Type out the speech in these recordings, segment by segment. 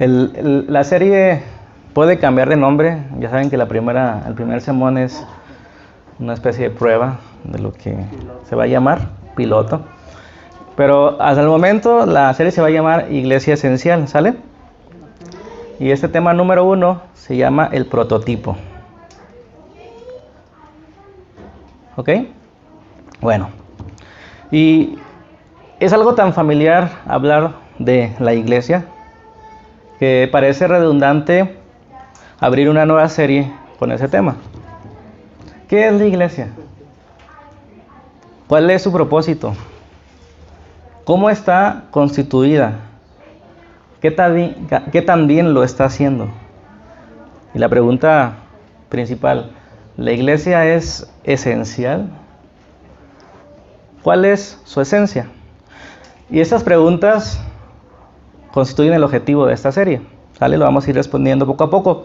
La serie puede cambiar de nombre. Ya saben que el primer sermón es una especie de prueba de lo que se va a llamar piloto. Pero hasta el momento la serie se va a llamar Iglesia Esencial, ¿sale? Y este tema número 1 se llama el prototipo. ¿Ok? Bueno. Y es algo tan familiar hablar de la iglesia que parece redundante abrir una nueva serie con ese tema. ¿Qué es la iglesia? ¿Cuál es su propósito? ¿Cómo está constituida? ¿Qué tan bien lo está haciendo? Y la pregunta principal, ¿la iglesia es esencial? ¿Cuál es su esencia? Y estas preguntas constituyen el objetivo de esta serie. ¿Sale? Lo vamos a ir respondiendo poco a poco.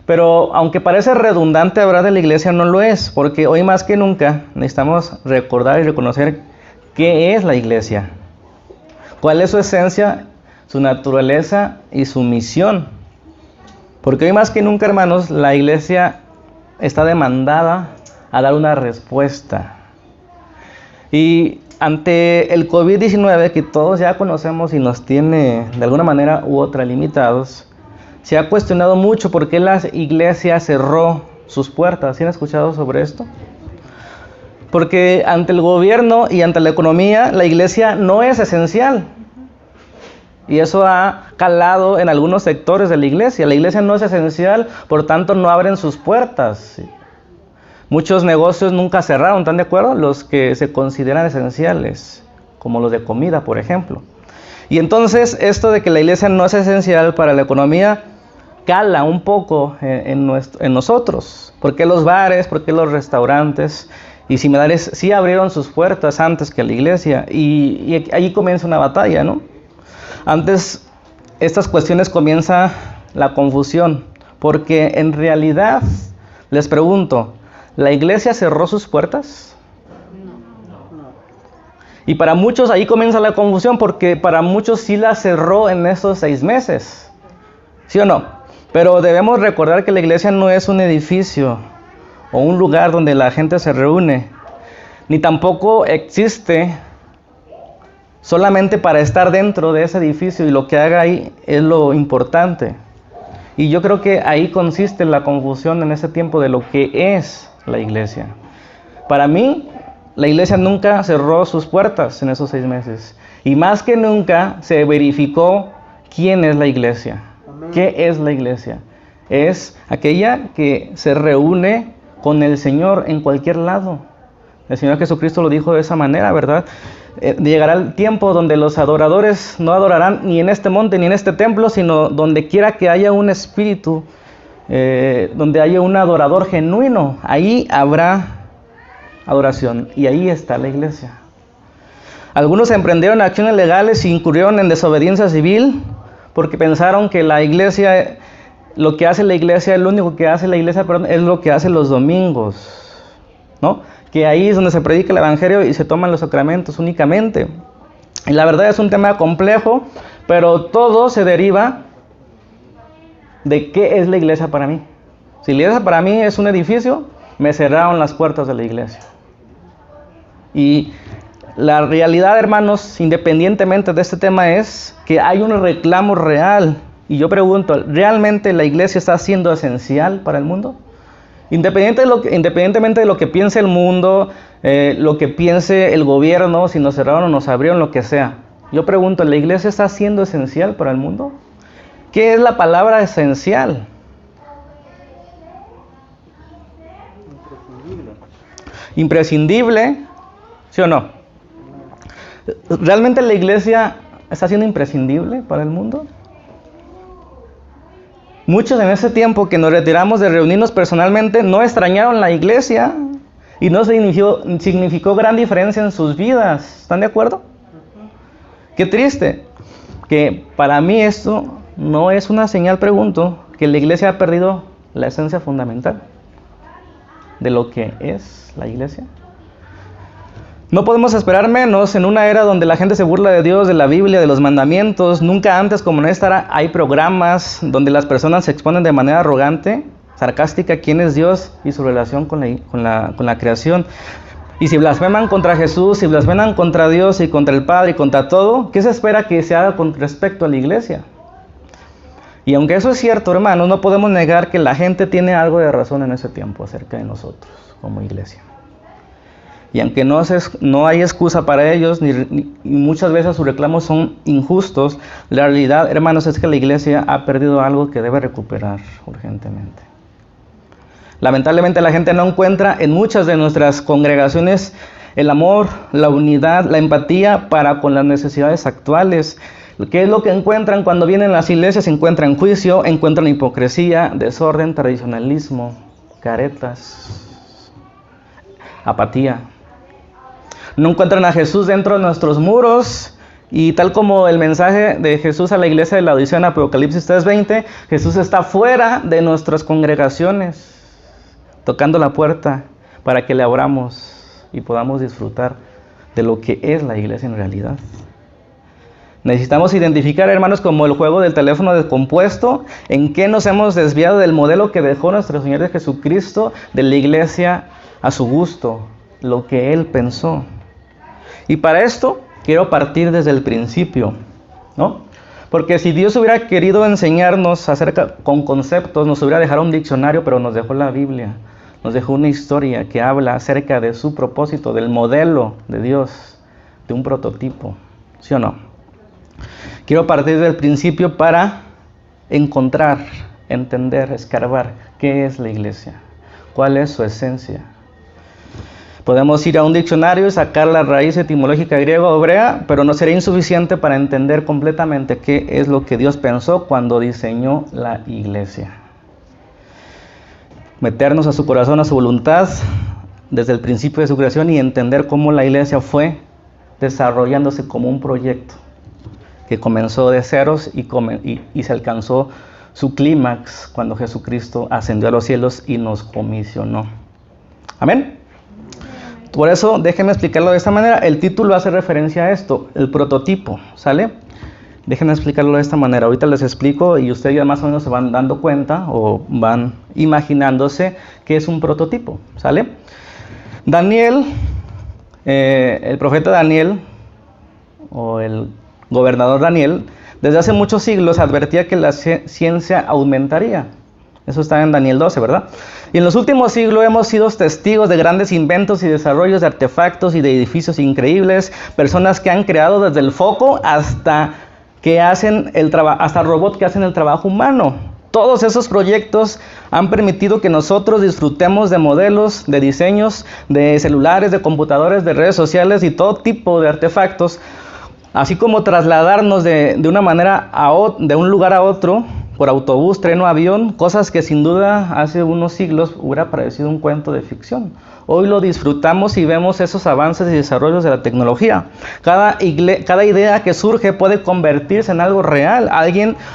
Pero aunque parece redundante hablar de la iglesia, no lo es, porque hoy más que nunca necesitamos recordar y reconocer qué es la iglesia, cuál es su esencia, su naturaleza y su misión. Porque hoy más que nunca, hermanos, la iglesia está demandada a dar una respuesta. Y ante el COVID-19, que todos ya conocemos y nos tiene de alguna manera u otra limitados, se ha cuestionado mucho por qué la iglesia cerró sus puertas. ¿Sí han escuchado sobre esto? Porque ante el gobierno y ante la economía, la iglesia no es esencial. Y eso ha calado en algunos sectores de la iglesia. La iglesia no es esencial, por tanto no abren sus puertas. Muchos negocios nunca cerraron, ¿están de acuerdo? Los que se consideran esenciales, como los de comida, por ejemplo. Y entonces esto de que la iglesia no es esencial para la economía cala un poco en nosotros. ¿Por qué los bares? ¿Por qué los restaurantes y similares sí abrieron sus puertas antes que la iglesia? Y ahí comienza una batalla, ¿no? Antes estas cuestiones comienza la confusión, porque en realidad, les pregunto, ¿la iglesia cerró sus puertas? No. Y para muchos ahí comienza la confusión, porque para muchos sí la cerró en esos 6 meses. ¿Sí o no? Pero debemos recordar que la iglesia no es un edificio o un lugar donde la gente se reúne, ni tampoco existe solamente para estar dentro de ese edificio y lo que haga ahí es lo importante. Y yo creo que ahí consiste la confusión en ese tiempo de lo que es la iglesia. Para mí, la iglesia nunca cerró sus puertas en esos 6 meses. Y más que nunca se verificó quién es la iglesia. ¿Qué es la iglesia? Es aquella que se reúne con el Señor en cualquier lado. El Señor Jesucristo lo dijo de esa manera, ¿verdad? Llegará el tiempo donde los adoradores no adorarán ni en este monte ni en este templo, sino donde quiera que haya un espíritu, donde haya un adorador genuino, ahí habrá adoración y ahí está la iglesia. Algunos emprendieron acciones legales e incurrieron en desobediencia civil porque pensaron que la iglesia, lo que hace la iglesia, lo único que hace la iglesia, es lo que hace los domingos, ¿no? Que ahí es donde se predica el evangelio y se toman los sacramentos únicamente. Y la verdad es un tema complejo, pero todo se deriva de qué es la iglesia para mí. Si la iglesia para mí es un edificio, me cerraron las puertas de la iglesia. Y la realidad, hermanos, independientemente de este tema, es que hay un reclamo real. Y yo pregunto, ¿realmente la iglesia está siendo esencial para el mundo? Independientemente de lo que piense el mundo, lo que piense el gobierno, si nos cerraron o nos abrieron, lo que sea. Yo pregunto, ¿la iglesia está siendo esencial para el mundo? ¿Qué es la palabra esencial? Imprescindible, ¿sí o no? ¿Realmente la iglesia está siendo imprescindible para el mundo? Muchos en ese tiempo que nos retiramos de reunirnos personalmente no extrañaron la iglesia y no significó gran diferencia en sus vidas. ¿Están de acuerdo? Qué triste que para mí esto no es una señal, pregunto, que la iglesia ha perdido la esencia fundamental de lo que es la iglesia. No podemos esperar menos en una era donde la gente se burla de Dios, de la Biblia, de los mandamientos. Nunca antes como en esta era hay programas donde las personas se exponen de manera arrogante, sarcástica, quién es Dios y su relación con la creación. Y si blasfeman contra Jesús, si blasfeman contra Dios y contra el Padre y contra todo, ¿qué se espera que se haga con respecto a la iglesia? Y aunque eso es cierto, hermanos, no podemos negar que la gente tiene algo de razón en ese tiempo acerca de nosotros como iglesia. Y aunque no hay excusa para ellos, y muchas veces sus reclamos son injustos, la realidad, hermanos, es que la iglesia ha perdido algo que debe recuperar urgentemente. Lamentablemente la gente no encuentra en muchas de nuestras congregaciones el amor, la unidad, la empatía para con las necesidades actuales. ¿Qué es lo que encuentran cuando vienen a las iglesias? Encuentran juicio, encuentran hipocresía, desorden, tradicionalismo, caretas, apatía. No encuentran a Jesús dentro de nuestros muros, y tal como el mensaje de Jesús a la iglesia de Laodicea en Apocalipsis 3:20, Jesús está fuera de nuestras congregaciones, tocando la puerta para que le abramos y podamos disfrutar de lo que es la iglesia en realidad. Necesitamos identificar, hermanos, como el juego del teléfono descompuesto, en qué nos hemos desviado del modelo que dejó nuestro Señor de Jesucristo, de la iglesia a su gusto, lo que Él pensó. Y para esto quiero partir desde el principio, ¿no? Porque si Dios hubiera querido enseñarnos con conceptos, nos hubiera dejado un diccionario, pero nos dejó la Biblia. Nos dejó una historia que habla acerca de su propósito, del modelo de Dios, de un prototipo, ¿sí o no? Quiero partir del principio para encontrar, entender, escarbar qué es la iglesia, cuál es su esencia. Podemos ir a un diccionario y sacar la raíz etimológica griega o hebrea, pero no sería insuficiente para entender completamente qué es lo que Dios pensó cuando diseñó la iglesia. Meternos a su corazón, a su voluntad, desde el principio de su creación, y entender cómo la iglesia fue desarrollándose como un proyecto que comenzó de ceros y se alcanzó su clímax cuando Jesucristo ascendió a los cielos y nos comisionó. Amén. Por eso, déjenme explicarlo de esta manera. El título hace referencia a esto, el prototipo, ¿sale? Déjenme explicarlo de esta manera. Ahorita les explico y ustedes ya más o menos se van dando cuenta o van imaginándose qué es un prototipo, ¿sale? Daniel, el profeta Daniel, o el gobernador Daniel, desde hace muchos siglos advertía que la ciencia aumentaría. Eso está en Daniel 12, ¿verdad? Y en los últimos siglos hemos sido testigos de grandes inventos y desarrollos de artefactos y de edificios increíbles, personas que han creado desde el foco hasta robots que hacen el trabajo humano. Todos esos proyectos han permitido que nosotros disfrutemos de modelos, de diseños, de celulares, de computadores, de redes sociales y todo tipo de artefactos, así como trasladarnos de un lugar a otro, por autobús, tren o avión, cosas que sin duda hace unos siglos hubiera parecido un cuento de ficción. Hoy lo disfrutamos y vemos esos avances y desarrollos de la tecnología. Cada idea que surge puede convertirse en algo real.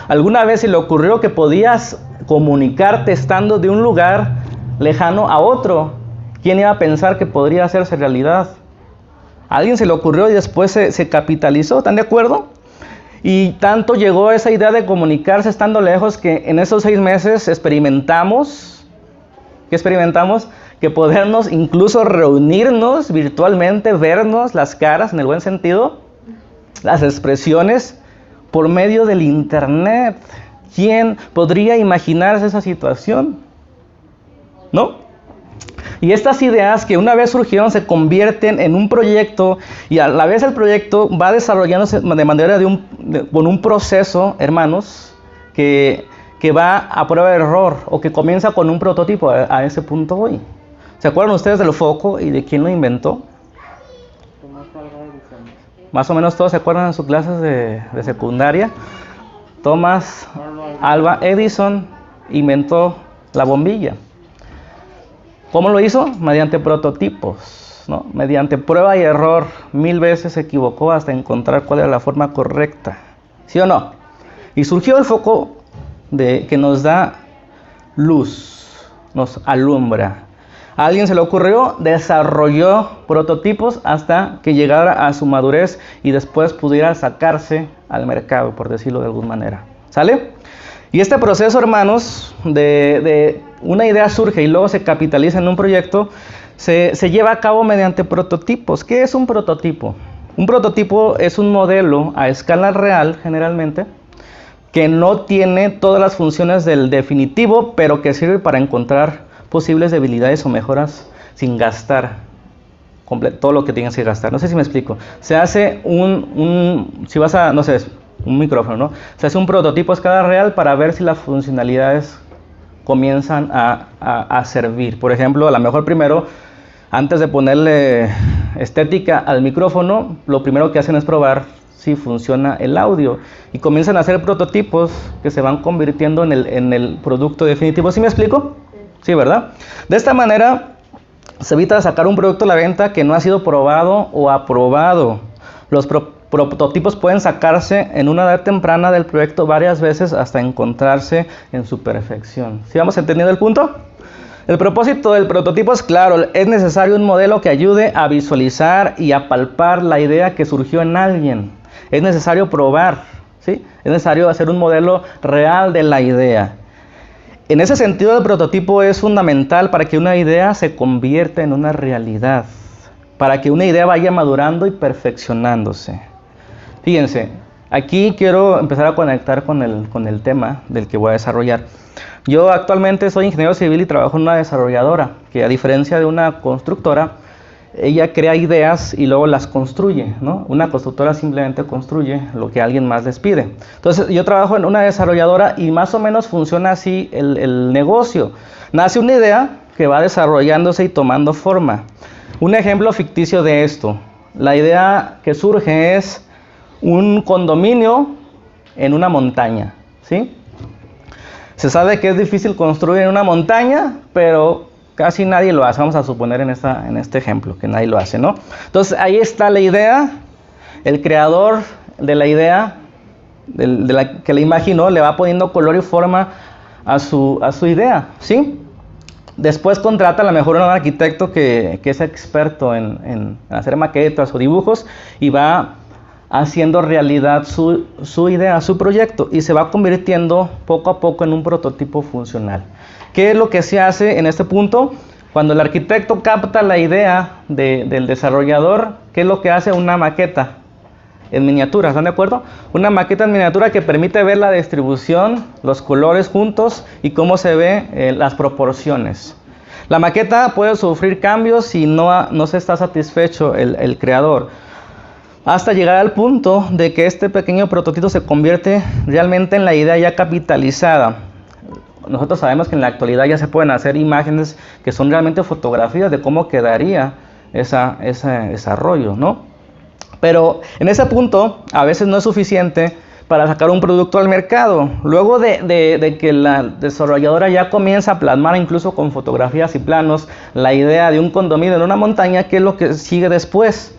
Alguna vez se le ocurrió que podías comunicarte estando de un lugar lejano a otro. ¿Quién iba a pensar que podría hacerse realidad? A alguien se le ocurrió y después se capitalizó, ¿están de acuerdo? Y tanto llegó esa idea de comunicarse estando lejos que en esos 6 meses experimentamos que podernos incluso reunirnos virtualmente, vernos las caras en el buen sentido, las expresiones por medio del internet. ¿Quién podría imaginarse esa situación? ¿No? Y estas ideas que una vez surgieron se convierten en un proyecto, y a la vez el proyecto va desarrollándose de manera con un proceso, hermanos, que va a prueba de error, o que comienza con un prototipo. A ese punto voy. ¿Se acuerdan ustedes del foco y de quién lo inventó? Más o menos todos se acuerdan en sus clases de secundaria. Thomas Alva Edison inventó la bombilla. ¿Cómo lo hizo? Mediante prototipos, ¿no? Mediante prueba y error. 1000 veces se equivocó hasta encontrar cuál era la forma correcta. ¿Sí o no? Y surgió el foco que nos da luz, nos alumbra. A alguien se le ocurrió, desarrolló prototipos hasta que llegara a su madurez y después pudiera sacarse al mercado, por decirlo de alguna manera. ¿Sale? Y este proceso, hermanos, de una idea surge y luego se capitaliza en un proyecto, se lleva a cabo mediante prototipos. ¿Qué es un prototipo? Un prototipo es un modelo a escala real, generalmente, que no tiene todas las funciones del definitivo, pero que sirve para encontrar posibles debilidades o mejoras sin gastar todo lo que tienes que gastar. No sé si me explico. Se hace si vas a, no sé, un micrófono, ¿no? Se hace un prototipo a escala real para ver si las funcionalidades comienzan a servir. Por ejemplo, a lo mejor primero, antes de ponerle estética al micrófono, lo primero que hacen es probar si funciona el audio y comienzan a hacer prototipos que se van convirtiendo en el producto definitivo. ¿Sí me explico? Sí, ¿verdad? De esta manera se evita sacar un producto a la venta que no ha sido probado o aprobado. Los prototipos pueden sacarse en una edad temprana del proyecto varias veces hasta encontrarse en su perfección. ¿Sí vamos entendiendo el punto? El propósito del prototipo es claro, es necesario un modelo que ayude a visualizar y a palpar la idea que surgió en alguien. Es necesario probar, ¿sí? Es necesario hacer un modelo real de la idea. En ese sentido, el prototipo es fundamental para que una idea se convierta en una realidad, para que una idea vaya madurando y perfeccionándose. Fíjense, aquí quiero empezar a conectar con el tema del que voy a desarrollar. Yo actualmente soy ingeniero civil y trabajo en una desarrolladora, que a diferencia de una constructora, ella crea ideas y luego las construye, ¿no? Una constructora simplemente construye lo que alguien más les pide. Entonces, yo trabajo en una desarrolladora y más o menos funciona así el negocio. Nace una idea que va desarrollándose y tomando forma. Un ejemplo ficticio de esto. La idea que surge es un condominio en una montaña, ¿sí? Se sabe que es difícil construir en una montaña, pero casi nadie lo hace. Vamos a suponer en este ejemplo que nadie lo hace, ¿no? Entonces ahí está la idea. El creador de la idea, que la imaginó, le va poniendo color y forma a su idea, ¿sí? Después contrata a lo mejor a un arquitecto que es experto en hacer maquetas o dibujos y va haciendo realidad su idea, su proyecto, y se va convirtiendo poco a poco en un prototipo funcional. ¿Qué es lo que se hace en este punto? Cuando el arquitecto capta la idea del desarrollador, ¿qué es lo que hace? Una maqueta en miniatura, ¿están de acuerdo? Una maqueta en miniatura que permite ver la distribución, los colores juntos y cómo se ve las proporciones. La maqueta puede sufrir cambios si no se está satisfecho el creador, hasta llegar al punto de que este pequeño prototipo se convierte realmente en la idea ya capitalizada. Nosotros sabemos que en la actualidad ya se pueden hacer imágenes que son realmente fotografías de cómo quedaría ese desarrollo, ¿no? Pero en ese punto a veces no es suficiente para sacar un producto al mercado. Luego de que la desarrolladora ya comienza a plasmar incluso con fotografías y planos la idea de un condominio en una montaña, ¿qué es lo que sigue después?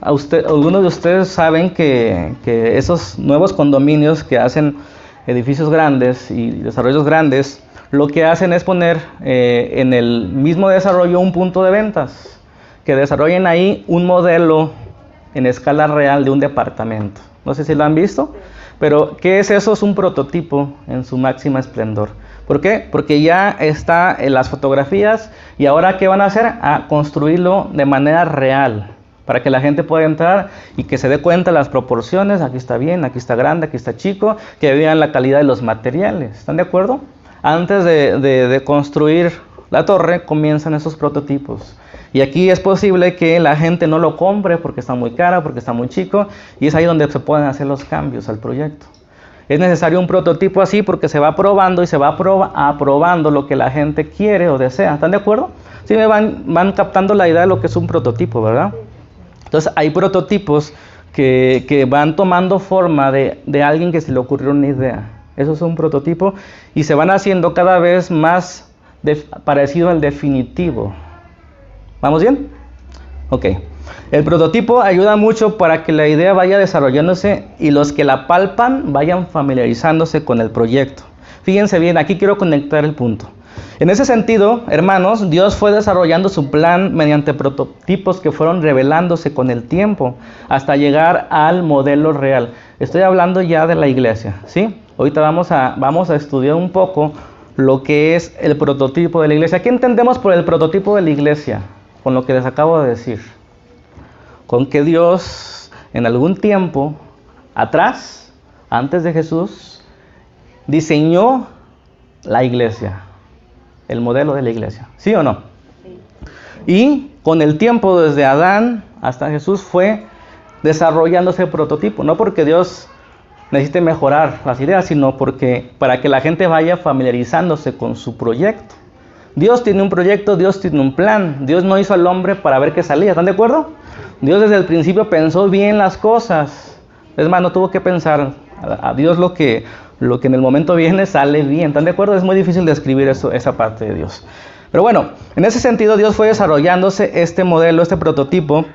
Algunos de ustedes saben que esos nuevos condominios que hacen edificios grandes y desarrollos grandes, lo que hacen es poner en el mismo desarrollo un punto de ventas, que desarrollen ahí un modelo en escala real de un departamento. No sé si lo han visto, pero ¿qué es eso? Es un prototipo en su máxima esplendor. ¿Por qué? Porque ya está en las fotografías y ahora ¿qué van a hacer? A construirlo de manera real, para que la gente pueda entrar y que se dé cuenta de las proporciones. Aquí está bien, aquí está grande, aquí está chico, que vean la calidad de los materiales. ¿Están de acuerdo? Antes de construir la torre comienzan esos prototipos. Y aquí es posible que la gente no lo compre porque está muy cara, porque está muy chico, y es ahí donde se pueden hacer los cambios al proyecto. Es necesario un prototipo así porque se va probando y se va aprobando lo que la gente quiere o desea. ¿Están de acuerdo? Sí, me van captando la idea de lo que es un prototipo, ¿verdad? Entonces hay prototipos que van tomando forma de alguien que se le ocurrió una idea. Eso es un prototipo y se van haciendo cada vez más parecido al definitivo. ¿Vamos bien? Ok. El prototipo ayuda mucho para que la idea vaya desarrollándose y los que la palpan vayan familiarizándose con el proyecto. Fíjense bien, aquí quiero conectar el punto. En ese sentido, hermanos, Dios fue desarrollando su plan mediante prototipos que fueron revelándose con el tiempo hasta llegar al modelo real. Estoy hablando ya de la iglesia, ¿sí? Ahorita vamos a estudiar un poco lo que es el prototipo de la iglesia. ¿Qué entendemos por el prototipo de la iglesia? Con lo que les acabo de decir. Con que Dios, en algún tiempo atrás, antes de Jesús, diseñó la iglesia, el modelo de la iglesia, ¿sí o no? Sí. Y con el tiempo, desde Adán hasta Jesús, fue desarrollándose el prototipo, no porque Dios necesite mejorar las ideas, sino porque para que la gente vaya familiarizándose con su proyecto. Dios tiene un proyecto, Dios tiene un plan. Dios no hizo al hombre para ver qué salía, ¿están de acuerdo? Dios desde el principio pensó bien las cosas. Es más, no tuvo que pensar. A Dios lo que en el momento viene sale bien, ¿están de acuerdo? Es muy difícil describir esa parte de Dios. Pero bueno, en ese sentido Dios fue desarrollándose este modelo, este prototipo.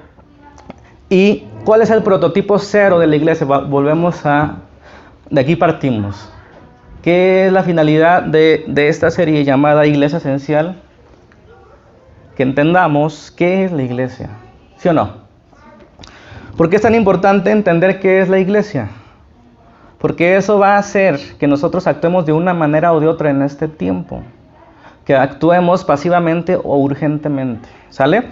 ¿Y cuál es el prototipo cero de la iglesia? De aquí partimos. ¿Qué es la finalidad de esta serie llamada Iglesia Esencial? Que entendamos qué es la iglesia, ¿sí o no? ¿Por qué es tan importante entender qué es la iglesia? Porque eso va a hacer que nosotros actuemos de una manera o de otra en este tiempo. Que actuemos pasivamente o urgentemente, ¿sale?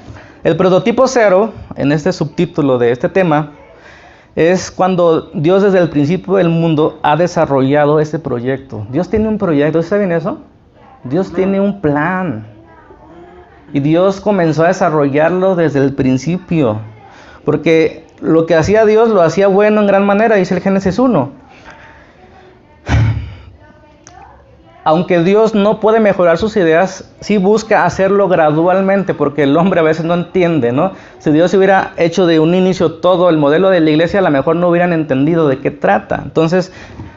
El prototipo cero, en este subtítulo de este tema, es cuando Dios desde el principio del mundo ha desarrollado este proyecto. Dios tiene un proyecto, ¿saben eso? Dios tiene un plan. Y Dios comenzó a desarrollarlo desde el principio. Porque lo que hacía Dios lo hacía bueno en gran manera, dice el Génesis 1. Aunque Dios no puede mejorar sus ideas, sí busca hacerlo gradualmente, porque el hombre a veces no entiende, ¿no? Si Dios hubiera hecho de un inicio todo el modelo de la iglesia, a lo mejor no hubieran entendido de qué trata. Entonces,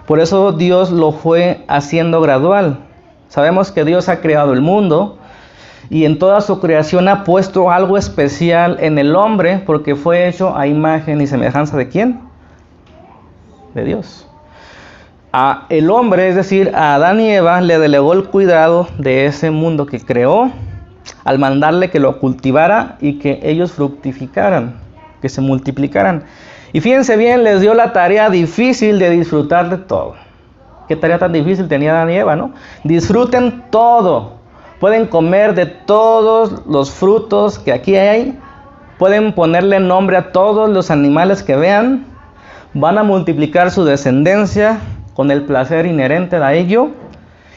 por eso Dios lo fue haciendo gradual. Sabemos que Dios ha creado el mundo y en toda su creación ha puesto algo especial en el hombre, porque fue hecho a imagen y semejanza ¿de quién? De Dios. A el hombre, es decir, a Adán y Eva, le delegó el cuidado de ese mundo que creó al mandarle que lo cultivara y que ellos fructificaran, que se multiplicaran. Y fíjense bien, les dio la tarea difícil de disfrutar de todo. ¿Qué tarea tan difícil tenía Adán y Eva, no? Disfruten todo. Pueden comer de todos los frutos que aquí hay. Pueden ponerle nombre a todos los animales que vean. Van a multiplicar su descendencia con el placer inherente a ello,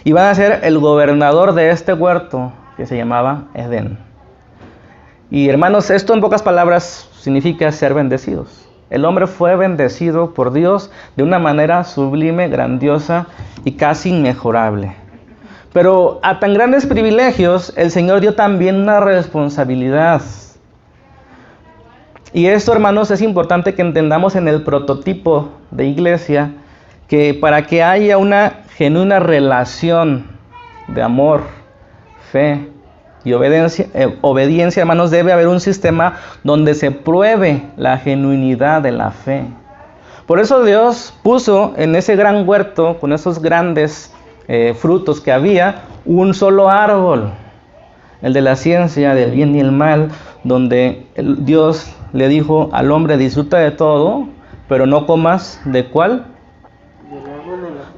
y van a ser el gobernador de este huerto que se llamaba Edén. Y hermanos, esto en pocas palabras significa ser bendecidos. El hombre fue bendecido por Dios de una manera sublime, grandiosa y casi inmejorable. Pero a tan grandes privilegios, el Señor dio también una responsabilidad. Y esto, hermanos, es importante que entendamos en el prototipo de iglesia, que para que haya una genuina relación de amor, fe y obediencia, hermanos, debe haber un sistema donde se pruebe la genuinidad de la fe. Por eso Dios puso en ese gran huerto, con esos grandes frutos que había, un solo árbol, el de la ciencia del bien y el mal, donde Dios le dijo al hombre: disfruta de todo, pero no comas ¿de cuál?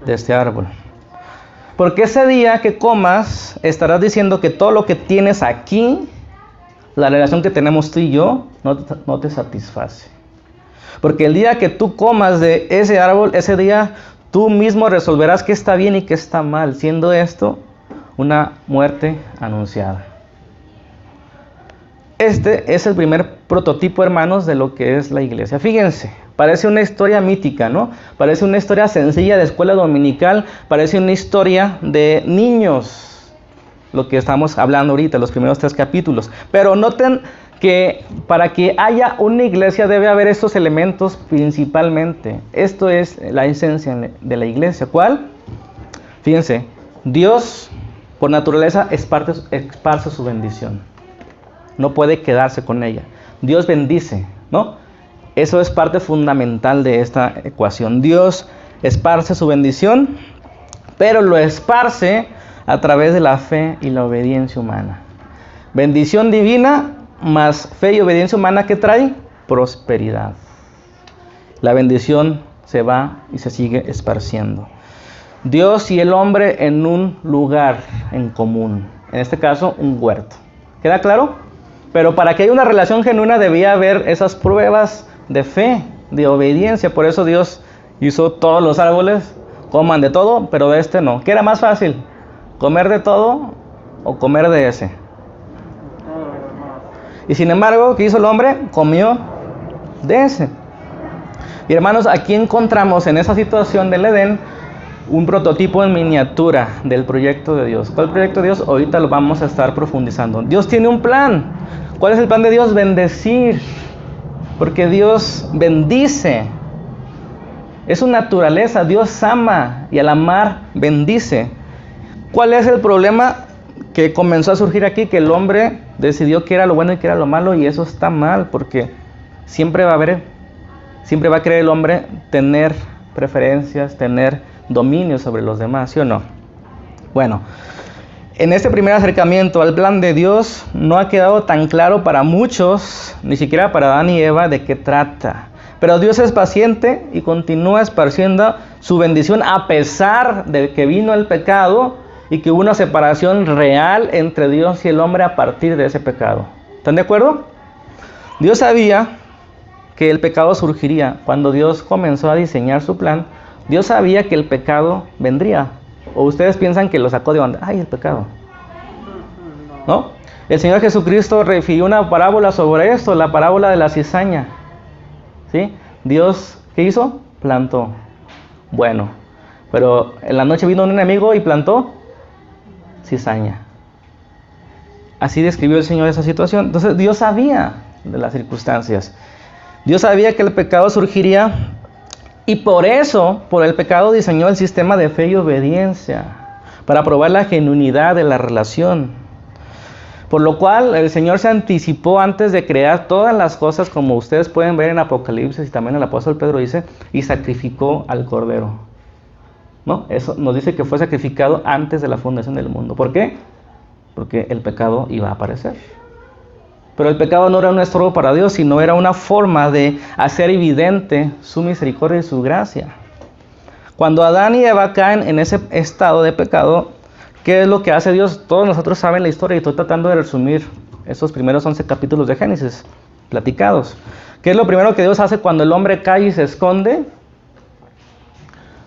De este árbol. Porque ese día que comas, estarás diciendo que todo lo que tienes aquí, la relación que tenemos tú y yo, no te satisface. Porque el día que tú comas de ese árbol, ese día tú mismo resolverás qué está bien y qué está mal, siendo esto una muerte anunciada. Este es el primer prototipo, hermanos, de lo que es la iglesia. Fíjense, parece una historia mítica, ¿no? Parece una historia sencilla de escuela dominical, parece una historia de niños, lo que estamos hablando ahorita, los primeros 3 capítulos. Pero noten que para que haya una iglesia debe haber estos elementos principalmente. Esto es la esencia de la iglesia. ¿Cuál? Fíjense, Dios por naturaleza esparce su bendición. No puede quedarse con ella. Dios bendice, ¿no? Eso es parte fundamental de esta ecuación. Dios esparce su bendición, pero lo esparce a través de la fe y la obediencia humana. Bendición divina más fe y obediencia humana, ¿qué trae? Prosperidad. La bendición se va y se sigue esparciendo. Dios y el hombre en un lugar en común, en este caso un huerto. ¿Queda claro? Pero para que haya una relación genuina debía haber esas pruebas de fe, de obediencia. Por eso Dios hizo todos los árboles, coman de todo, pero de este no. ¿Qué era más fácil? ¿Comer de todo o comer de ese? Y sin embargo, ¿qué hizo el hombre? Comió de ese. Y hermanos, aquí encontramos en esa situación del Edén un prototipo en miniatura del proyecto de Dios. ¿Cuál proyecto de Dios? Ahorita lo vamos a estar profundizando. Dios tiene un plan. ¿Cuál es el plan de Dios? Bendecir. Porque Dios bendice. Es su naturaleza. Dios ama y al amar bendice. ¿Cuál es el problema que comenzó a surgir aquí? Que el hombre decidió que era lo bueno y que era lo malo, y eso está mal, porque siempre va a querer el hombre tener preferencias, tener dominio sobre los demás, ¿sí o no? Bueno, en este primer acercamiento al plan de Dios no ha quedado tan claro para muchos, ni siquiera para Adán y Eva, de qué trata. Pero Dios es paciente y continúa esparciendo su bendición a pesar de que vino el pecado y que hubo una separación real entre Dios y el hombre a partir de ese pecado. ¿Están de acuerdo? Dios sabía que el pecado surgiría. Cuando Dios comenzó a diseñar su plan, Dios sabía que el pecado vendría. ¿O ustedes piensan que lo sacó de onda? ¡Ay, el pecado! ¿No? El Señor Jesucristo refirió una parábola sobre esto, la parábola de la cizaña. ¿Sí? Dios, ¿qué hizo? Plantó. Bueno, pero en la noche vino un enemigo y plantó cizaña. Así describió el Señor esa situación. Entonces Dios sabía de las circunstancias. Dios sabía que el pecado surgiría y por eso, por el pecado, diseñó el sistema de fe y obediencia para probar la genuinidad de la relación. Por lo cual el Señor se anticipó antes de crear todas las cosas, como ustedes pueden ver en Apocalipsis y también el apóstol Pedro dice, y sacrificó al Cordero. ¿No? Eso nos dice que fue sacrificado antes de la fundación del mundo. ¿Por qué? Porque el pecado iba a aparecer. Pero el pecado no era un estorbo para Dios, sino era una forma de hacer evidente su misericordia y su gracia. Cuando Adán y Eva caen en ese estado de pecado, ¿qué es lo que hace Dios? Todos nosotros saben la historia y estoy tratando de resumir esos primeros 11 capítulos de Génesis platicados. ¿Qué es lo primero que Dios hace cuando el hombre cae y se esconde?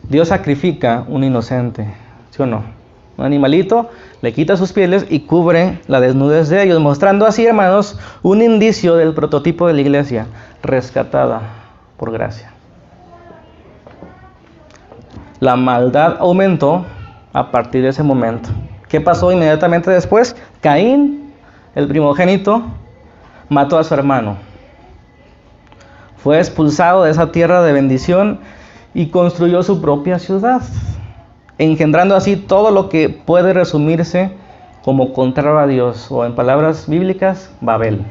Dios sacrifica un inocente, ¿sí o no? Un animalito, le quita sus pieles y cubre la desnudez de ellos, mostrando así, hermanos, un indicio del prototipo de la iglesia, rescatada por gracia. La maldad aumentó a partir de ese momento. ¿Qué pasó inmediatamente después? Caín, el primogénito, mató a su hermano. Fue expulsado de esa tierra de bendición y construyó su propia ciudad, engendrando así todo lo que puede resumirse como contrario a Dios, o en palabras bíblicas, Babel.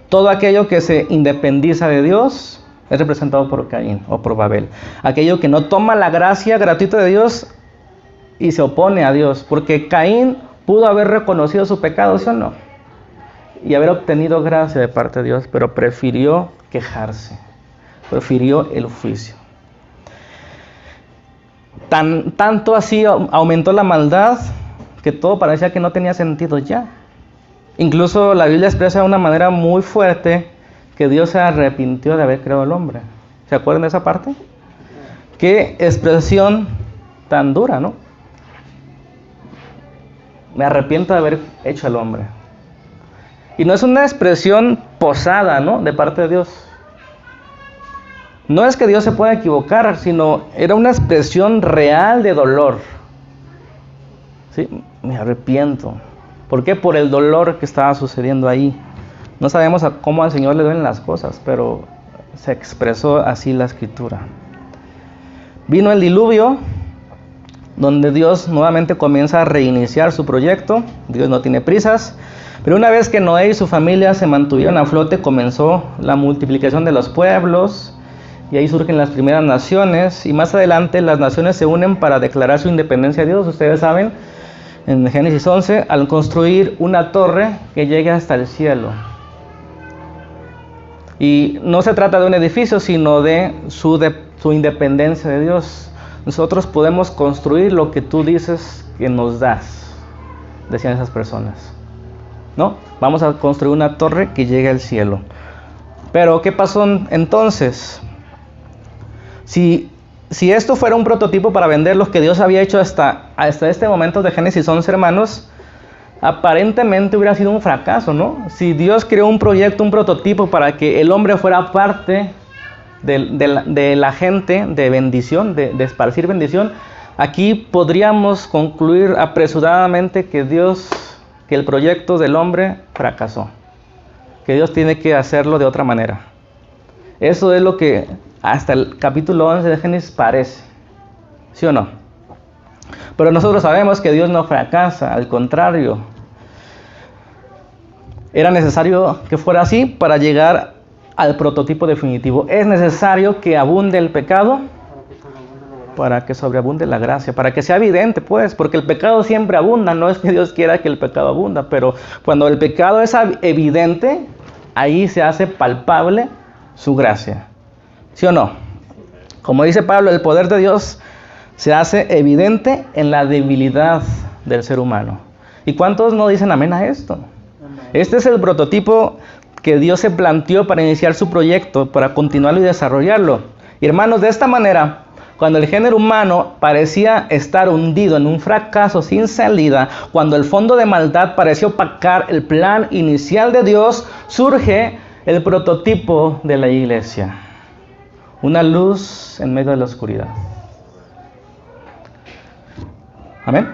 Todo aquello que se independiza de Dios es representado por Caín o por Babel. Aquello que no toma la gracia gratuita de Dios y se opone a Dios, porque Caín pudo haber reconocido su pecado, ¿sí o no? Y haber obtenido gracia de parte de Dios, pero prefirió quejarse, prefirió el juicio. Tanto así aumentó la maldad que todo parecía que no tenía sentido ya. Incluso la Biblia expresa de una manera muy fuerte que Dios se arrepintió de haber creado al hombre. ¿Se acuerdan de esa parte? Qué expresión tan dura, ¿no? Me arrepiento de haber hecho al hombre. Y no es una expresión posada, ¿no? De parte de Dios. No es que Dios se pueda equivocar, sino era una expresión real de dolor. ¿Sí? Me arrepiento. ¿Por qué? Por el dolor que estaba sucediendo ahí. No sabemos cómo al Señor le duelen las cosas, pero se expresó así la Escritura. Vino el diluvio, donde Dios nuevamente comienza a reiniciar su proyecto. Dios no tiene prisas. Pero una vez que Noé y su familia se mantuvieron a flote, comenzó la multiplicación de los pueblos. y ahí surgen las primeras naciones, y más adelante las naciones se unen para declarar su independencia a Dios. Ustedes saben, en Génesis 11, al construir una torre que llegue hasta el cielo. Y no se trata de un edificio, sino de su independencia de Dios. Nosotros podemos construir lo que tú dices que nos das, decían esas personas. ¿No? Vamos a construir una torre que llegue al cielo. Pero, ¿qué pasó entonces? Si esto fuera un prototipo para vender lo que Dios había hecho hasta este momento de Génesis 11, hermanos, aparentemente hubiera sido un fracaso, ¿no? Si Dios creó un proyecto, un prototipo para que el hombre fuera parte de la gente, de bendición, de esparcir bendición, aquí podríamos concluir apresuradamente que el proyecto del hombre fracasó, que Dios tiene que hacerlo de otra manera. Eso es lo que hasta el capítulo 11 de Génesis parece, ¿sí o no? Pero nosotros sabemos que Dios no fracasa, al contrario. Era necesario que fuera así para llegar al prototipo definitivo. Es necesario que abunde el pecado para que sobreabunde la gracia, para que sea evidente, pues, porque el pecado siempre abunda. No es que Dios quiera que el pecado abunda, pero cuando el pecado es evidente, ahí se hace palpable su gracia. ¿Sí o no? Como dice Pablo, el poder de Dios se hace evidente en la debilidad del ser humano. ¿Y cuántos no dicen amén a esto? Este es el prototipo que Dios se planteó para iniciar su proyecto, para continuarlo y desarrollarlo. Y hermanos, de esta manera, cuando el género humano parecía estar hundido en un fracaso sin salida, cuando el fondo de maldad pareció opacar el plan inicial de Dios, surge el prototipo de la iglesia. Una luz en medio de la oscuridad. Amén.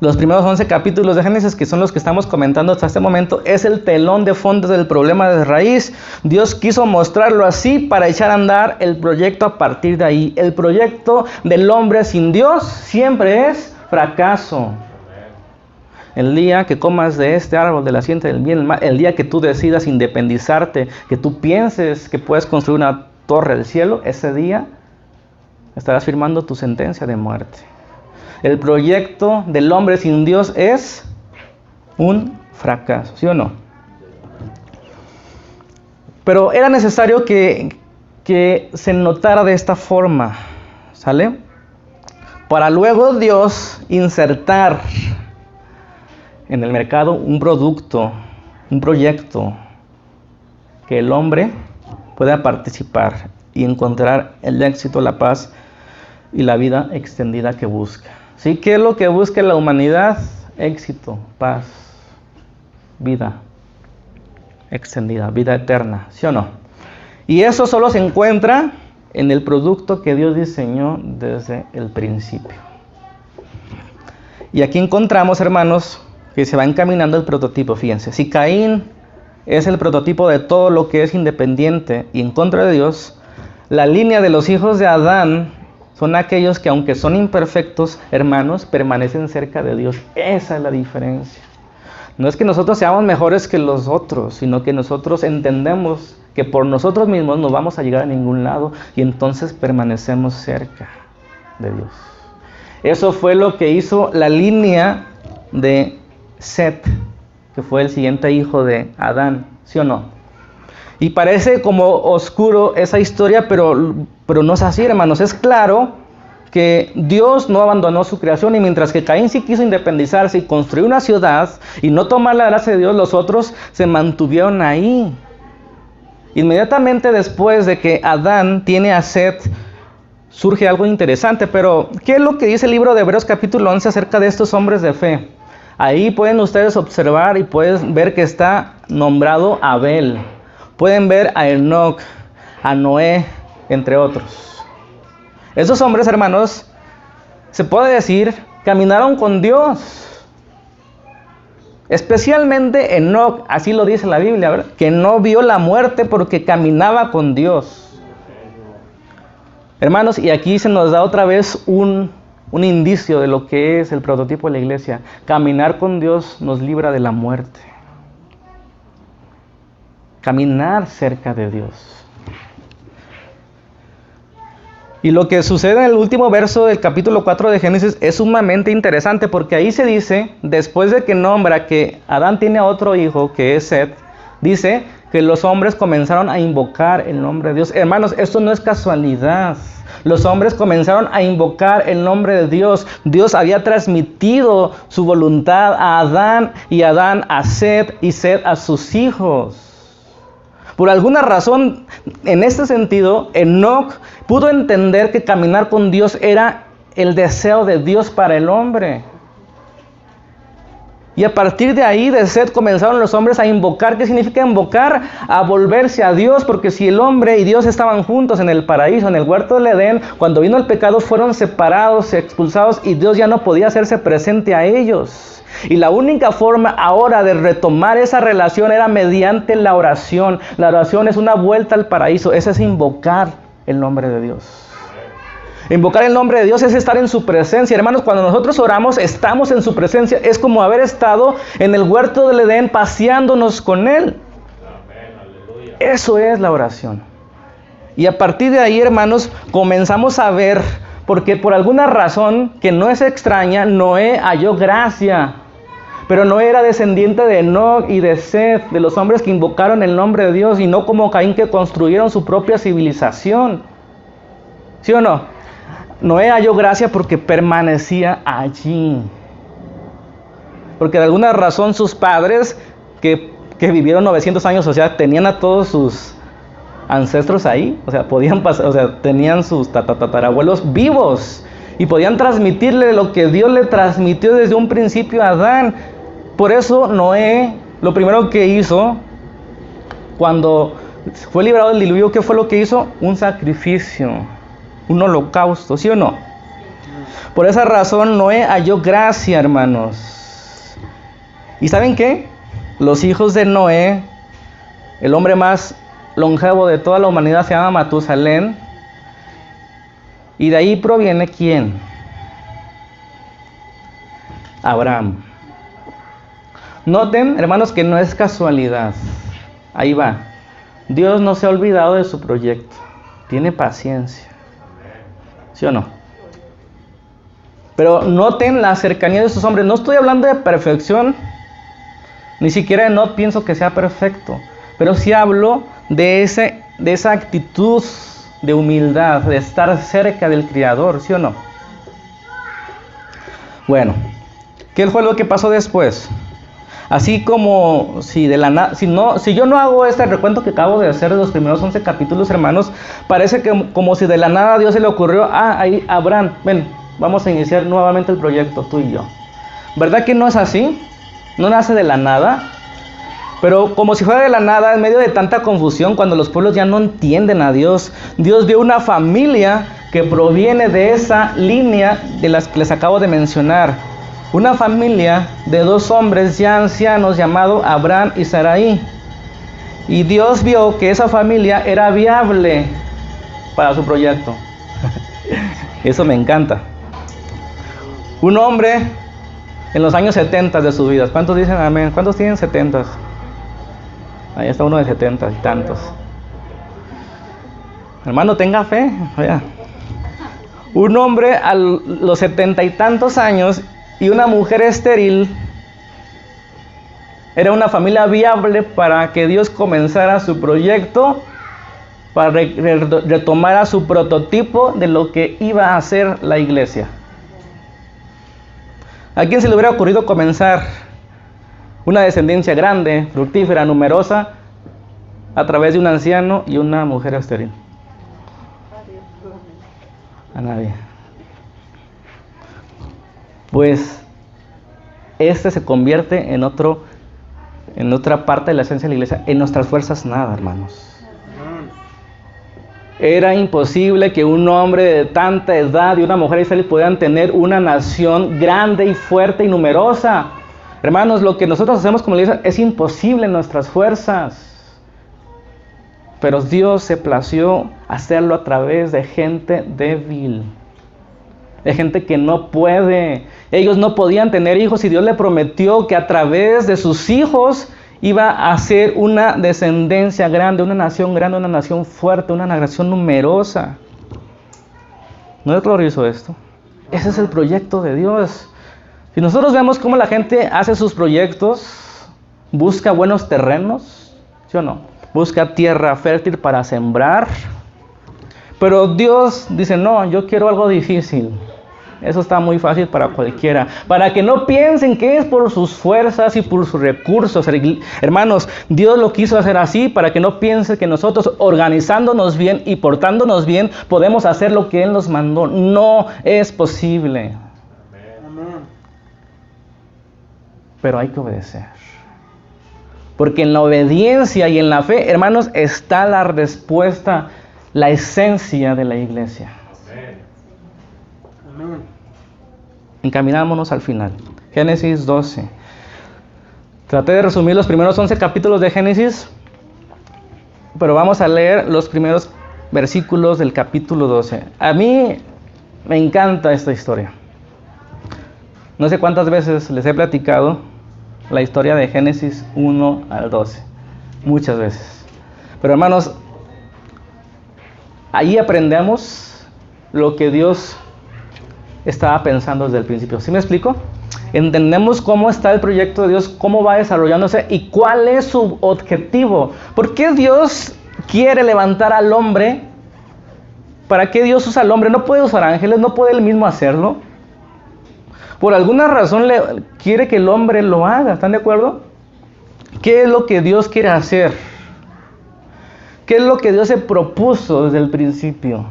Los primeros 11 capítulos de Génesis, que son los que estamos comentando hasta este momento, es el telón de fondo del problema de raíz. Dios quiso mostrarlo así para echar a andar el proyecto a partir de ahí. El proyecto del hombre sin Dios siempre es fracaso. El día que comas de este árbol de la ciencia del bien y del mal, el día que tú decidas independizarte, que tú pienses que puedes construir una torre del cielo, ese día estarás firmando tu sentencia de muerte. El proyecto del hombre sin Dios es un fracaso, ¿sí o no? Pero era necesario que se notara de esta forma, ¿sale? Para luego Dios insertar en el mercado un producto, un proyecto que el hombre pueda participar y encontrar el éxito, la paz y la vida extendida que busca. ¿Sí? ¿Qué es lo que busca la humanidad? Éxito, paz, vida extendida, vida eterna, ¿sí o no? Y eso solo se encuentra en el producto que Dios diseñó desde el principio. Y aquí encontramos, hermanos, que se va encaminando el prototipo. Fíjense, si Caín es el prototipo de todo lo que es independiente y en contra de Dios, la línea de los hijos de Adán son aquellos que, aunque son imperfectos, hermanos, permanecen cerca de Dios. Esa es la diferencia. No es que nosotros seamos mejores que los otros, sino que nosotros entendemos que por nosotros mismos no vamos a llegar a ningún lado y entonces permanecemos cerca de Dios. Eso fue lo que hizo la línea de Set, que fue el siguiente hijo de Adán, ¿sí o no? Y parece como oscuro esa historia, pero no es así, hermanos. Es claro que Dios no abandonó su creación, y mientras que Caín sí quiso independizarse y construir una ciudad y no tomar la gracia de Dios, los otros se mantuvieron ahí. Inmediatamente después de que Adán tiene a Set, surge algo interesante. Pero, ¿qué es lo que dice el libro de Hebreos capítulo 11 acerca de estos hombres de fe? Ahí pueden ustedes observar y pueden ver que está nombrado Abel. Pueden ver a Enoc, a Noé, entre otros. Esos hombres, hermanos, se puede decir, caminaron con Dios. Especialmente Enoc, así lo dice la Biblia, ¿verdad? Que no vio la muerte porque caminaba con Dios. Hermanos, y aquí se nos da otra vez un indicio de lo que es el prototipo de la iglesia. Caminar con Dios nos libra de la muerte. Caminar cerca de Dios. Y lo que sucede en el último verso del capítulo 4 de Génesis es sumamente interesante, porque ahí se dice, después de que nombra que Adán tiene otro hijo, que es Set, dice que los hombres comenzaron a invocar el nombre de Dios. Hermanos, esto no es casualidad. Los hombres comenzaron a invocar el nombre de Dios. Dios había transmitido su voluntad a Adán, y Adán a Set, y Set a sus hijos. Por alguna razón, en este sentido, Enoc pudo entender que caminar con Dios era el deseo de Dios para el hombre. Y a partir de ahí, de Set, comenzaron los hombres a invocar. ¿Qué significa invocar? A volverse a Dios, porque si el hombre y Dios estaban juntos en el paraíso, en el huerto del Edén, cuando vino el pecado fueron separados, expulsados, y Dios ya no podía hacerse presente a ellos. Y la única forma ahora de retomar esa relación era mediante la oración. La oración es una vuelta al paraíso, ese es invocar el nombre de Dios. Invocar el nombre de Dios es estar en su presencia. Hermanos, cuando nosotros oramos, estamos en su presencia. Es como haber estado en el huerto del Edén paseándonos con Él. Eso es la oración. Y a partir de ahí, hermanos, comenzamos a ver, porque por alguna razón que no es extraña, Noé halló gracia. Pero Noé era descendiente de Enoc y de Set, de los hombres que invocaron el nombre de Dios, y no como Caín, que construyeron su propia civilización. ¿Sí o no? Noé halló gracia porque permanecía allí. Porque de alguna razón sus padres, que vivieron 900 años, o sea, tenían a todos sus ancestros ahí, o sea, podían pasar, o sea, tenían sus tatarabuelos vivos y podían transmitirle lo que Dios le transmitió desde un principio a Adán. Por eso Noé, lo primero que hizo cuando fue librado del diluvio, ¿qué fue lo que hizo? Un sacrificio, un holocausto, ¿sí o no? Por esa razón Noé halló gracia, hermanos. ¿Y saben qué? Los hijos de Noé, el hombre más longevo de toda la humanidad, se llama Matusalén. Y de ahí proviene ¿quién? Abraham. Noten, hermanos, que no es casualidad. Ahí va. Dios no se ha olvidado de su proyecto. Tiene paciencia. ¿Sí o no? Pero noten la cercanía de estos hombres. No estoy hablando de perfección. Ni siquiera no pienso que sea perfecto. Pero sí hablo de esa actitud de humildad, de estar cerca del Creador. ¿Sí o no? Bueno, ¿qué fue lo que pasó después? Así como si yo no hago este recuento que acabo de hacer de los primeros 11 capítulos, hermanos, parece que como si de la nada a Dios se le ocurrió, ahí Abraham, ven, vamos a iniciar nuevamente el proyecto, tú y yo. ¿Verdad que no es así? No nace de la nada. Pero como si fuera de la nada, en medio de tanta confusión, cuando los pueblos ya no entienden a Dios, Dios vio una familia que proviene de esa línea de las que les acabo de mencionar. Una familia de dos hombres ya ancianos llamados Abraham y Sarai. Y Dios vio que esa familia era viable para su proyecto. Eso me encanta. Un hombre en los años 70 de su vida. ¿Cuántos dicen amén? ¿Cuántos tienen 70? Ahí está uno de 70 y tantos. Hermano, tenga fe. Oiga. Un hombre a los 70 y tantos años y una mujer estéril. Era una familia viable para que Dios comenzara su proyecto, para retomara su prototipo de lo que iba a ser la iglesia. ¿A quién se le hubiera ocurrido comenzar una descendencia grande, fructífera, numerosa, a través de un anciano y una mujer estéril? A nadie. Pues este se convierte en otra parte de la esencia de la iglesia. En nuestras fuerzas nada, hermanos. Era imposible que un hombre de tanta edad y una mujer estéril pudieran tener una nación grande y fuerte y numerosa. Hermanos, lo que nosotros hacemos como iglesia es imposible en nuestras fuerzas. Pero Dios se plació hacerlo a través de gente débil, de gente que no puede. Ellos no podían tener hijos y Dios le prometió que a través de sus hijos iba a hacer una descendencia grande, una nación fuerte, una nación numerosa. ¿No es glorioso esto? Ese es el proyecto de Dios. Si nosotros vemos cómo la gente hace sus proyectos, busca buenos terrenos, ¿sí o no? Busca tierra fértil para sembrar. Pero Dios dice, no, yo quiero algo difícil. Eso está muy fácil para cualquiera. Para que no piensen que es por sus fuerzas y por sus recursos. Hermanos, Dios lo quiso hacer así para que no piensen que nosotros, organizándonos bien y portándonos bien, podemos hacer lo que Él nos mandó. No es posible. Amén. Pero hay que obedecer. Porque en la obediencia y en la fe, hermanos, está la respuesta, la esencia de la iglesia. Amén. Encaminámonos al final. Génesis 12. Traté de resumir los primeros 11 capítulos de Génesis, pero vamos a leer los primeros versículos del capítulo 12. A mí me encanta esta historia. No sé cuántas veces les he platicado la historia de Génesis 1 al 12. Muchas veces. Pero hermanos, ahí aprendemos lo que Dios estaba pensando desde el principio. ¿Sí me explico? Entendemos cómo está el proyecto de Dios, cómo va desarrollándose y cuál es su objetivo. ¿Por qué Dios quiere levantar al hombre? ¿Para qué Dios usa al hombre? ¿No puede usar ángeles? ¿No puede él mismo hacerlo? Por alguna razón quiere que el hombre lo haga. ¿Están de acuerdo? ¿Qué es lo que Dios quiere hacer? ¿Qué es lo que Dios se propuso desde el principio?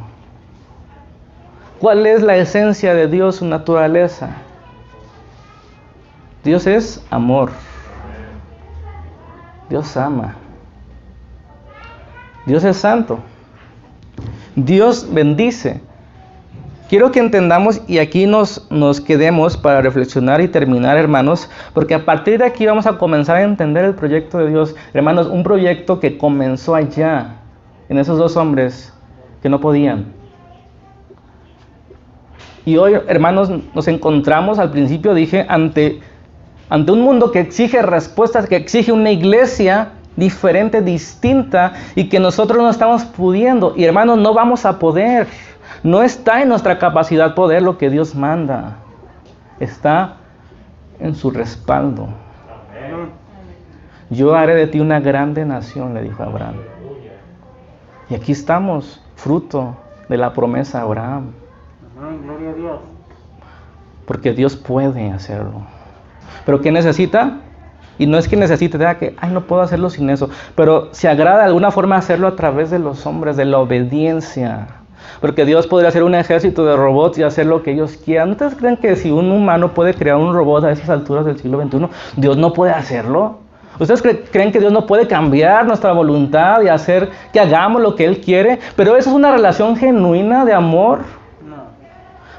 ¿Cuál es la esencia de Dios, su naturaleza? Dios es amor. Dios ama. Dios es santo. Dios bendice. Quiero que entendamos y aquí nos quedemos para reflexionar y terminar, hermanos, porque a partir de aquí vamos a comenzar a entender el proyecto de Dios. Hermanos, un proyecto que comenzó allá, en esos dos hombres que no podían. Y hoy, hermanos, nos encontramos, al principio dije, ante un mundo que exige respuestas, que exige una iglesia diferente, distinta, y que nosotros no estamos pudiendo. Y hermanos, no vamos a poder. No está en nuestra capacidad poder lo que Dios manda. Está en su respaldo. Yo haré de ti una grande nación, le dijo a Abraham. Y aquí estamos, fruto de la promesa de Abraham. Gloria a Dios. Porque Dios puede hacerlo. ¿Pero qué necesita? Y no es que necesite, que, no puedo hacerlo sin eso. Pero se agrada de alguna forma hacerlo a través de los hombres, de la obediencia. Porque Dios podría hacer un ejército de robots y hacer lo que ellos quieran. ¿Ustedes creen que si un humano puede crear un robot a esas alturas del siglo XXI, Dios no puede hacerlo? ¿Ustedes creen que Dios no puede cambiar nuestra voluntad y hacer que hagamos lo que Él quiere? Pero eso es una relación genuina de amor.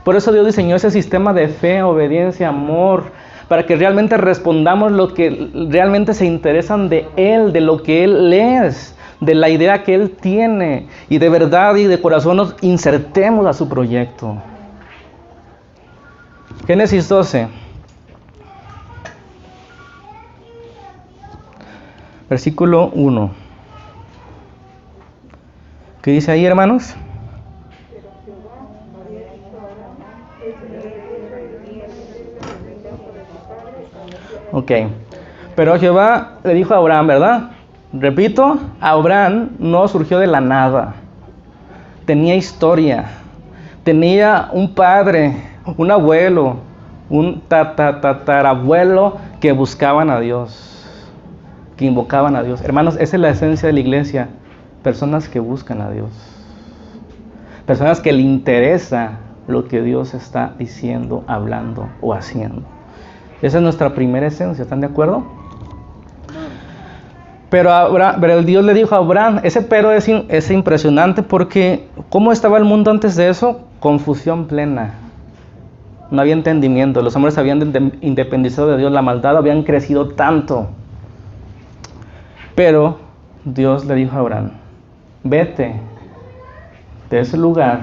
Por eso Dios diseñó ese sistema de fe, obediencia, amor, para que realmente respondamos lo que realmente se interesan de Él, de lo que Él es, de la idea que Él tiene, y de verdad y de corazón nos insertemos a su proyecto. Génesis 12, versículo 1. ¿Qué dice ahí, hermanos? Ok, pero Jehová le dijo a Abraham, ¿verdad? Repito, Abraham no surgió de la nada. Tenía historia. Tenía un padre, un abuelo, un tatarabuelo que buscaban a Dios, que invocaban a Dios. Hermanos, esa es la esencia de la iglesia. Personas que buscan a Dios. Personas que le interesa lo que Dios está diciendo, hablando o haciendo. Esa es nuestra primera esencia, ¿están de acuerdo? Pero Dios le dijo a Abraham, ese pero es impresionante porque ¿cómo estaba el mundo antes de eso? Confusión plena. No había entendimiento, los hombres habían independizado de Dios, la maldad habían crecido tanto. Pero Dios le dijo a Abraham, vete de ese lugar,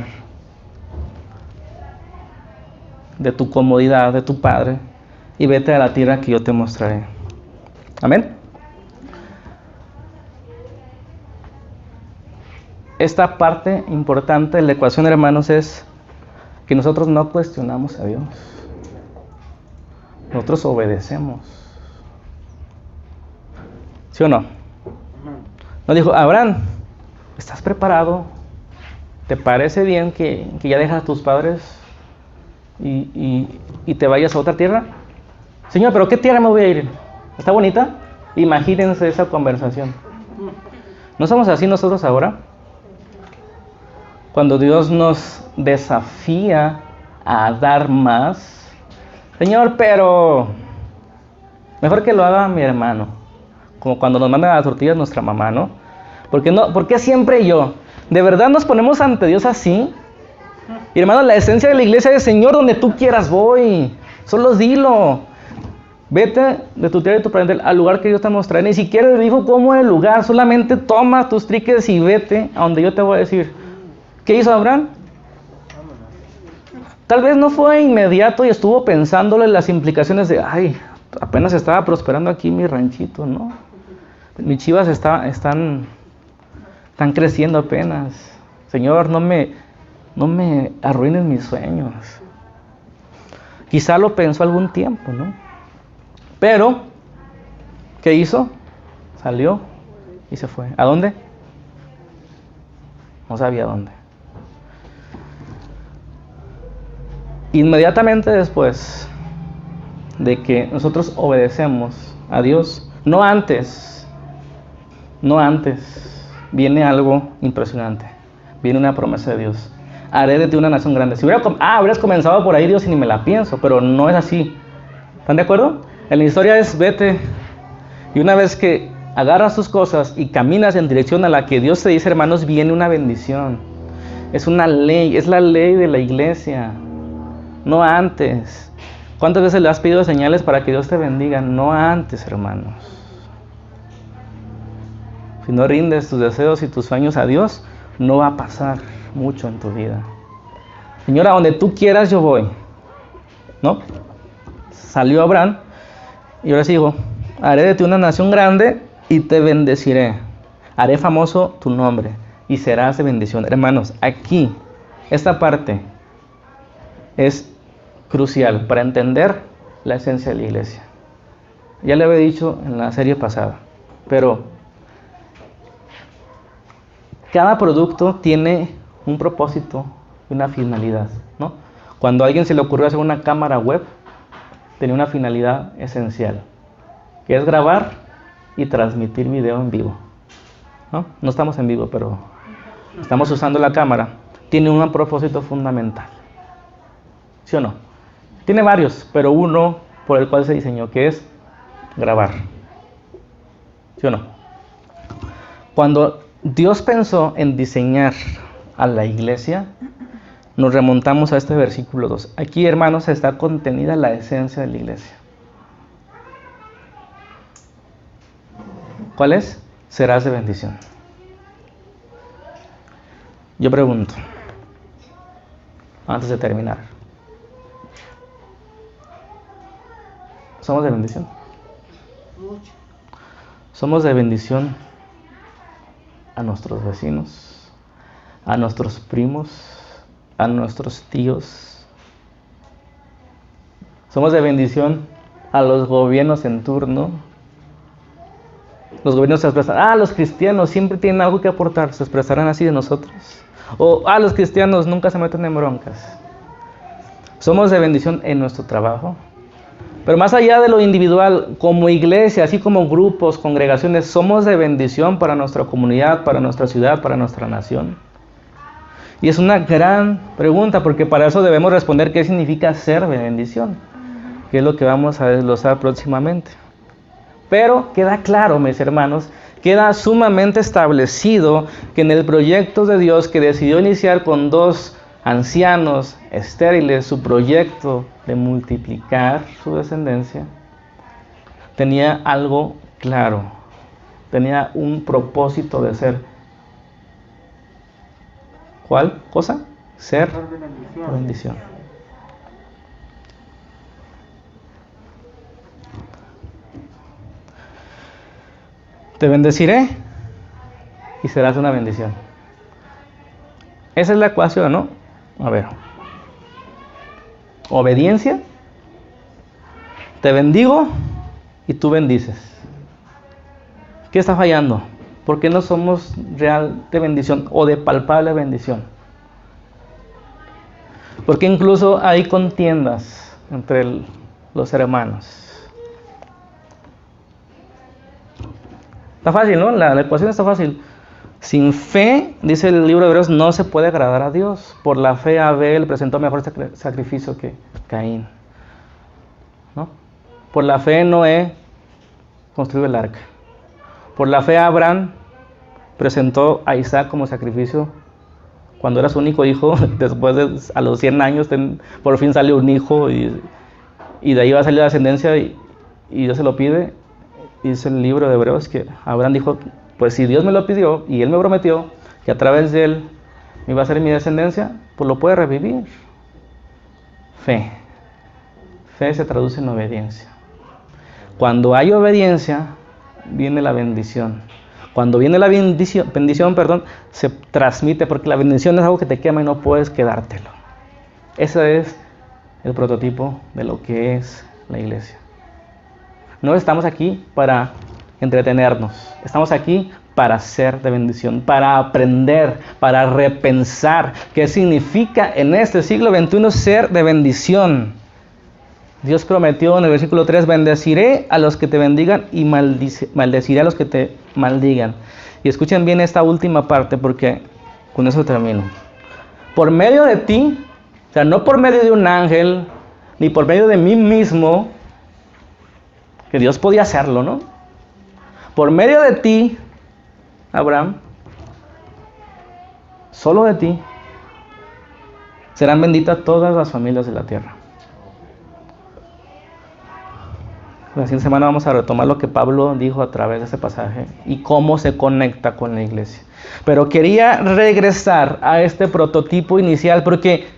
de tu comodidad, de tu padre, y vete a la tierra que yo te mostraré. Amén. Esta parte importante de la ecuación, hermanos, es que nosotros no cuestionamos a Dios. Nosotros obedecemos. ¿Sí o no? Nos dijo, Abraham, ¿estás preparado? ¿Te parece bien que ya dejas a tus padres y te vayas a otra tierra? Señor, ¿pero qué tierra me voy a ir? ¿Está bonita? Imagínense esa conversación. ¿No somos así nosotros ahora? Cuando Dios nos desafía a dar más, Señor, pero mejor que lo haga mi hermano. Como cuando nos manda las tortillas nuestra mamá, ¿no? ¿Por qué siempre yo? ¿De verdad nos ponemos ante Dios así? Y hermano, la esencia de la iglesia es, Señor, donde tú quieras voy. Solo dilo. Vete de tu tierra y tu parentela al lugar que Dios te mostrará. Ni siquiera le dijo cómo es el lugar. Solamente toma tus triques y vete a donde yo te voy a decir. ¿Qué hizo Abraham? Tal vez no fue inmediato y estuvo pensándole las implicaciones de, ay, apenas estaba prosperando aquí mi ranchito, ¿no? Mis chivas están creciendo apenas. Señor, no me arruines mis sueños. Quizá lo pensó algún tiempo, ¿no? Pero, ¿qué hizo? Salió y se fue. ¿A dónde? No sabía dónde. Inmediatamente después de que nosotros obedecemos a Dios, no antes, viene algo impresionante. Viene una promesa de Dios. Haré de ti una nación grande. Si hubieras comenzado por ahí, Dios, y ni me la pienso, pero no es así. ¿Están de acuerdo? En la historia es vete, y una vez que agarras tus cosas y caminas en dirección a la que Dios te dice, hermanos, viene una bendición. Es una ley, es la ley de la iglesia, no antes. ¿Cuántas veces le has pedido señales para que Dios te bendiga? No antes, hermanos. Si no rindes tus deseos y tus sueños a Dios, no va a pasar mucho en tu vida. Señor, a donde tú quieras yo voy, ¿no? Salió Abraham y ahora sí dijo, haré de ti una nación grande y te bendeciré. Haré famoso tu nombre y serás de bendición. Hermanos, aquí, esta parte es crucial para entender la esencia de la iglesia. Ya le había dicho en la serie pasada, pero cada producto tiene un propósito y una finalidad, ¿no? Cuando a alguien se le ocurrió hacer una cámara web, tenía una finalidad esencial, que es grabar y transmitir video en vivo, ¿no? No estamos en vivo, pero estamos usando la cámara. Tiene un propósito fundamental, ¿sí o no? Tiene varios, pero uno por el cual se diseñó, que es grabar, ¿sí o no? Cuando Dios pensó en diseñar a la iglesia, nos remontamos a este versículo 2. Aquí, hermanos, está contenida la esencia de la iglesia. ¿Cuál es? Serás de bendición. Yo pregunto, antes de terminar, ¿somos de bendición? ¿Somos de bendición a nuestros vecinos, a nuestros primos, a nuestros tíos? ¿Somos de bendición a los gobiernos en turno? Los gobiernos se expresan, los cristianos siempre tienen algo que aportar, se expresarán así de nosotros. O, los cristianos nunca se meten en broncas. Somos de bendición en nuestro trabajo. Pero más allá de lo individual, como iglesia, así como grupos, congregaciones, somos de bendición para nuestra comunidad, para nuestra ciudad, para nuestra nación. Y es una gran pregunta, porque para eso debemos responder qué significa ser de bendición, que es lo que vamos a desglosar próximamente. Pero queda claro, mis hermanos, queda sumamente establecido que en el proyecto de Dios que decidió iniciar con 2 ancianos estériles, su proyecto de multiplicar su descendencia, tenía algo claro, tenía un propósito de ser. ¿Cuál cosa? Ser bendición. Te bendeciré y serás una bendición. Esa es la ecuación, ¿no? A ver. obediencia, te bendigo y tú bendices. ¿Qué está fallando? ¿Por qué no somos real de bendición o de palpable bendición? Porque incluso hay contiendas entre los hermanos. Está fácil, ¿no? La ecuación está fácil. Sin fe, dice el libro de Hebreos, no se puede agradar a Dios. Por la fe Abel presentó mejor sacrificio que Caín, ¿no? Por la fe Noé construyó el arca. Por la fe Abraham presentó a Isaac como sacrificio cuando era su único hijo. Después a los 100 años por fin salió un hijo y de ahí va a salir la descendencia y Dios se lo pide. Y dice el libro de Hebreos que Abraham dijo, pues si Dios me lo pidió y Él me prometió que a través de Él me iba a ser mi descendencia, pues lo puede revivir. Fe. Fe se traduce en obediencia. Cuando hay obediencia, viene la bendición. Cuando viene la bendición, se transmite, porque la bendición es algo que te quema y no puedes quedártelo. Ese es el prototipo de lo que es la iglesia. No estamos aquí para entretenernos, estamos aquí para ser de bendición, para aprender, para repensar qué significa en este siglo XXI ser de bendición. Dios prometió en el versículo 3, bendeciré a los que te bendigan y maldeciré a los que te maldigan. Y escuchen bien esta última parte porque con eso termino. Por medio de ti, o sea, no por medio de un ángel, ni por medio de mí mismo, que Dios podía hacerlo, ¿no? Por medio de ti, Abraham, solo de ti, serán benditas todas las familias de la tierra. La siguiente semana vamos a retomar lo que Pablo dijo a través de este pasaje y cómo se conecta con la iglesia. Pero quería regresar a este prototipo inicial porque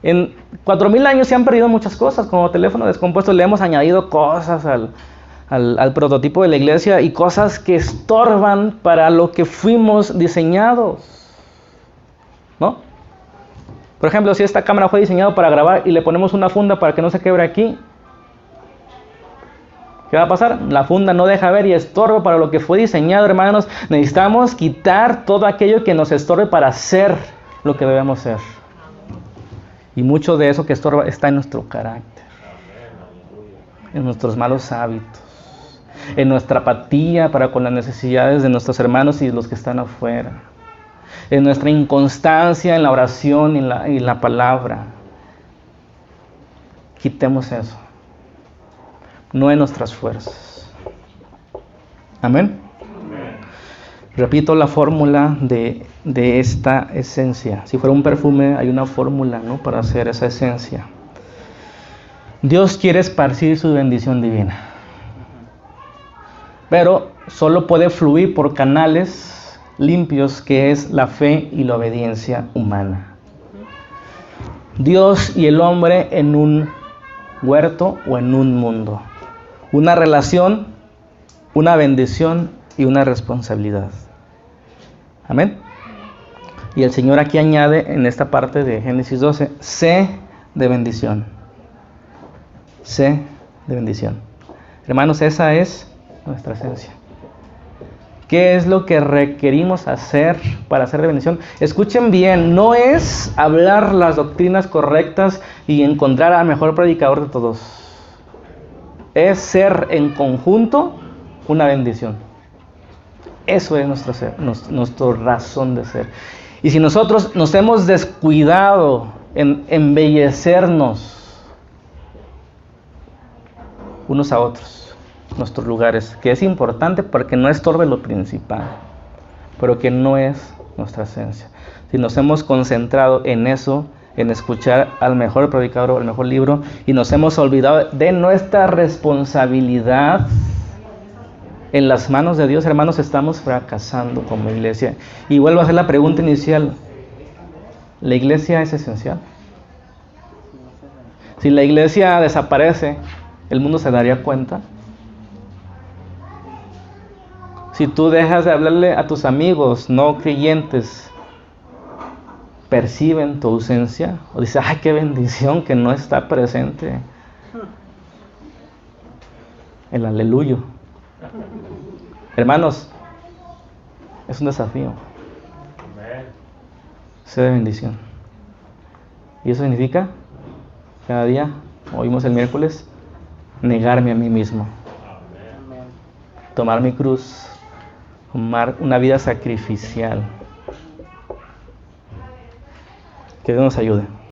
en 4000 años se han perdido muchas cosas. Como teléfono descompuesto le hemos añadido cosas al prototipo de la iglesia y cosas que estorban para lo que fuimos diseñados, ¿no? Por ejemplo, si esta cámara fue diseñada para grabar y le ponemos una funda para que no se quebre aquí, ¿qué va a pasar? La funda no deja ver y estorba para lo que fue diseñado, hermanos. Necesitamos quitar todo aquello que nos estorbe para hacer lo que debemos ser. Y mucho de eso que estorba está en nuestro carácter, en nuestros malos hábitos, en nuestra apatía para con las necesidades de nuestros hermanos y los que están afuera, en nuestra inconstancia en la oración y la palabra. Quitemos eso. No en nuestras fuerzas. Amén. Repito la fórmula de esta esencia. Si fuera un perfume, hay una fórmula, ¿no?, para hacer esa esencia. Dios quiere esparcir su bendición divina, pero solo puede fluir por canales limpios, que es la fe y la obediencia humana. Dios y el hombre en un huerto o en un mundo. Una relación, una bendición y una responsabilidad. Amén. Y el Señor aquí añade en esta parte de Génesis 12, sé de bendición. Sé de bendición. Hermanos, esa es nuestra esencia. ¿Qué es lo que requerimos hacer para ser de bendición? Escuchen bien, no es hablar las doctrinas correctas y encontrar al mejor predicador de todos. Es ser en conjunto una bendición. Eso es nuestro ser, nuestra razón de ser. Y si nosotros nos hemos descuidado en embellecernos unos a otros, nuestros lugares, que es importante porque no estorbe lo principal, pero que no es nuestra esencia. Si nos hemos concentrado en eso, en escuchar al mejor predicador o el mejor libro, y nos hemos olvidado de nuestra responsabilidad en las manos de Dios, hermanos, estamos fracasando como iglesia. Y vuelvo a hacer la pregunta inicial: ¿la iglesia es esencial? Si la iglesia desaparece, ¿el mundo se daría cuenta? Si tú dejas de hablarle a tus amigos no creyentes perciben tu ausencia o dicen, ay, qué bendición que no está presente el aleluyo. Hermanos, es un desafío. Sé de bendición. Y eso significa, cada día, oímos el miércoles, negarme a mí mismo. Tomar mi cruz, tomar una vida sacrificial. Que Dios nos ayude.